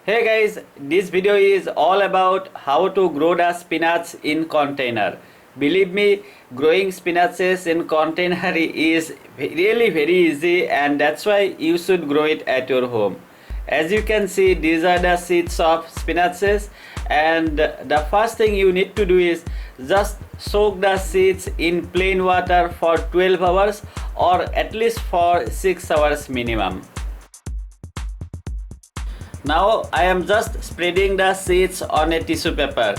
Hey guys, this video is all about how to grow the spinach in container. Believe me, growing spinaches in container is really very easy, and that's why you should grow it at your home. As you can see, these are the seeds of spinaches, and the first thing you need to do is just soak the seeds in plain water for 12 hours or at least for 6 hours minimum. Now I am just spreading the seeds on a tissue paper.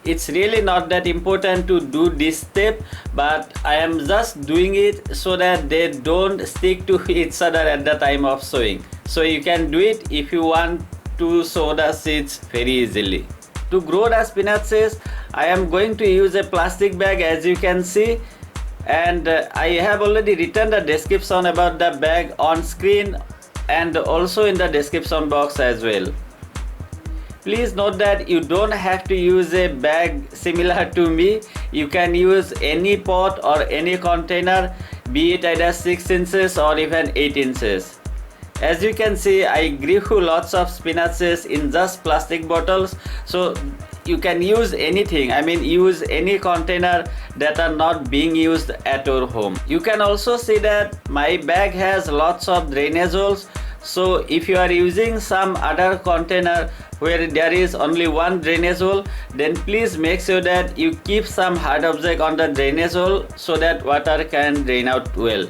It's really not that important to do this step, but I am just doing it so that they don't stick to each other at the time of sowing. So you can do it if you want to sow the seeds very easily. To grow the spinaches, I am going to use a plastic bag, as you can see, and I have already written the description about the bag on screen and also in the description box as well. Please note that you don't have to use a bag similar to me. You can use any pot or any container, be it either 6 inches or even 8 inches. As you can see, I grew lots of spinaches in just plastic bottles, so you can use anything. I mean, use any container that are not being used at your home. You can also see that my bag has lots of drainage holes. So if you are using some other container where there is only one drainage hole, then please make sure that you keep some hard object on the drainage hole so that water can drain out well.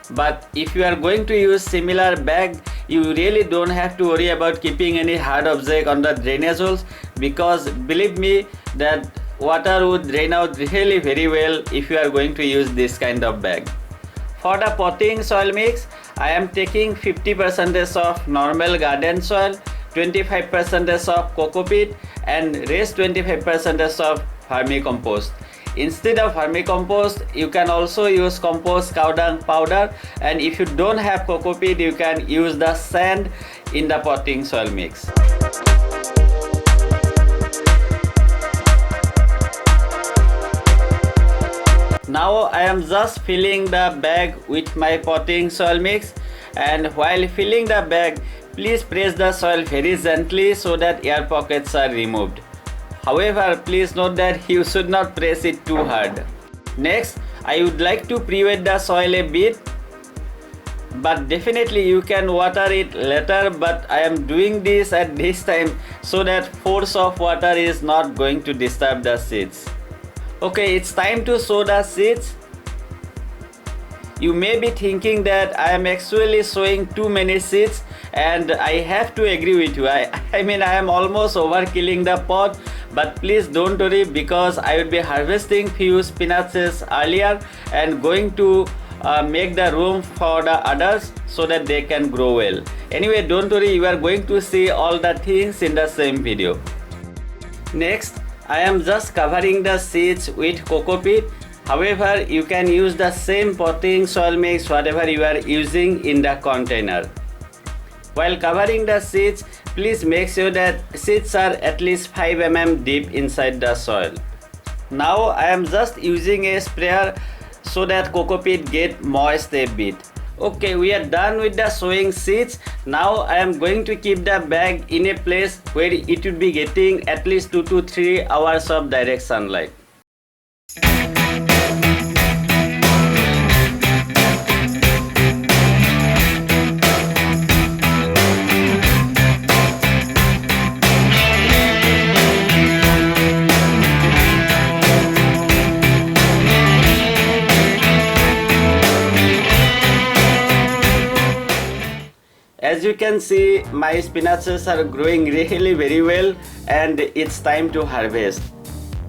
But if you are going to use similar bag, you really don't have to worry about keeping any hard object on the drainage holes, because believe me that water would drain out really very well if you are going to use this kind of bag. For the potting soil mix, I am taking 50% of normal garden soil, 25% of coco peat, and rest 25% of vermicompost. Instead of vermicompost, you can also use compost cow dung powder, and if you don't have coco peat, you can use the sand in the potting soil mix. Now I am just filling the bag with my potting soil mix, and while filling the bag, please press the soil very gently so that air pockets are removed. However, please note that you should not press it too hard. Next, I would like to pre-wet the soil a bit, but definitely you can water it later, but I am doing this at this time so that force of water is not going to disturb the seeds. Okay, it's time to sow the seeds. You may be thinking that I am actually sowing too many seeds, and I have to agree with you. I mean, I am almost overkilling the pot, but please don't worry, because I will be harvesting few spinaches earlier and going to make the room for the others so that they can grow well. Anyway, don't worry, you are going to see all the things in the same video. Next, I am just covering the seeds with coco peat. However, you can use the same potting soil mix whatever you are using in the container. While covering the seeds, please make sure that seeds are at least 5 mm deep inside the soil. Now I am just using a sprayer so that coco peat get moist a bit. Okay, we are done with the sowing seeds. Now I am going to keep the bag in a place where it will be getting at least 2 to 3 hours of direct sunlight. As you can see, my spinaches are growing really very well, and it's time to harvest.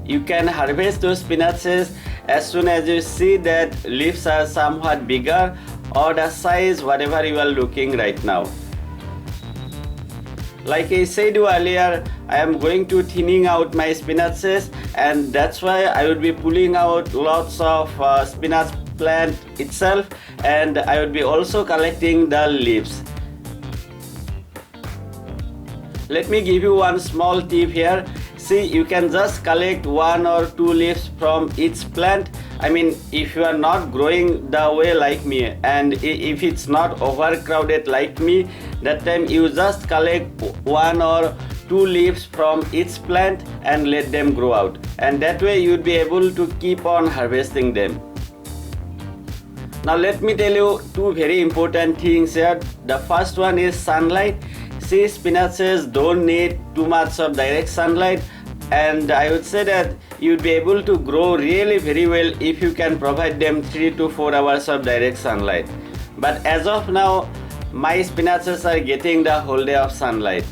You can harvest those spinaches as soon as you see that leaves are somewhat bigger or the size whatever you are looking right now. Like I said earlier, I am going to thinning out my spinaches, and that's why I will be pulling out lots of spinach plant itself, and I will be also collecting the leaves. Let me give you one small tip here. See, you can just collect 1 or 2 leaves from each plant. I mean, if you are not growing the way like me, and if it's not overcrowded like me, that time you just collect 1 or 2 leaves from each plant and let them grow out, and that way you would be able to keep on harvesting them. Now let me tell you 2 very important things here. The first one is sunlight. See, spinaches don't need too much of direct sunlight, and I would say that you'd be able to grow really very well if you can provide them 3 to 4 hours of direct sunlight. But as of now, my spinaches are getting the whole day of sunlight.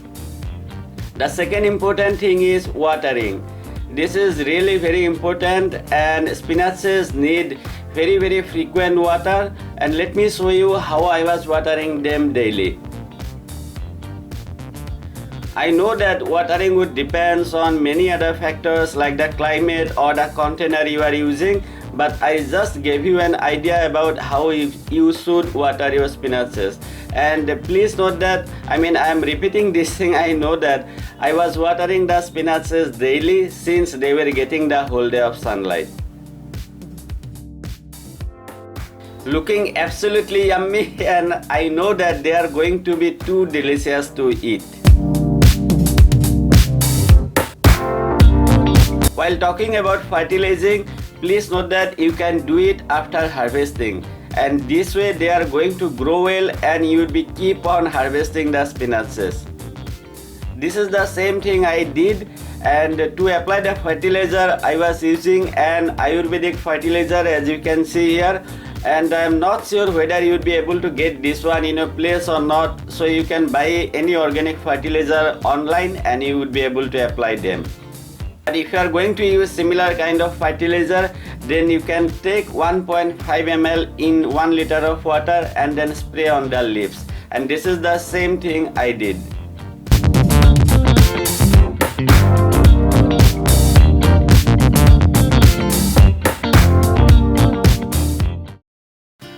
The second important thing is watering. This is really very important, and spinaches need very frequent water, and let me show you how I was watering them daily. I know that watering would depends on many other factors like the climate or the container you are using, but I just gave you an idea about how you should water your spinaches. And please note that I am repeating this thing. I know that I was watering the spinaches daily since they were getting the whole day of sunlight. Looking absolutely yummy, and I know that they are going to be too delicious to eat. While talking about fertilizing, please note that you can do it after harvesting, and this way they are going to grow well and you will be keep on harvesting the spinaches. This is the same thing I did, and to apply the fertilizer I was using an Ayurvedic fertilizer, as you can see here, and I am not sure whether you would be able to get this one in a place or not, so you can buy any organic fertilizer online and you would be able to apply them. But if you are going to use similar kind of fertilizer, then you can take 1.5 ml in 1 liter of water and then spray on the leaves, and this is the same thing I did.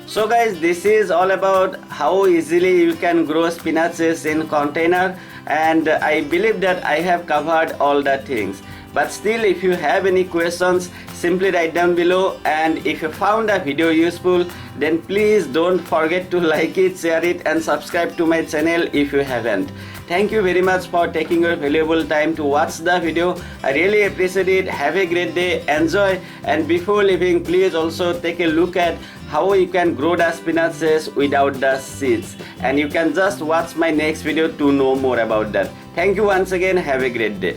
So guys, this is all about how easily you can grow spinaches in container, and I believe that I have covered all the things. But still, if you have any questions, simply write down below, and if you found the video useful, then please don't forget to like it, share it and subscribe to my channel if you haven't. Thank you very much for taking your valuable time to watch the video. I really appreciate it. Have a great day, enjoy, and before leaving, please also take a look at how you can grow the spinaches without the seeds, and you can just watch my next video to know more about that. Thank you once again. Have a great day.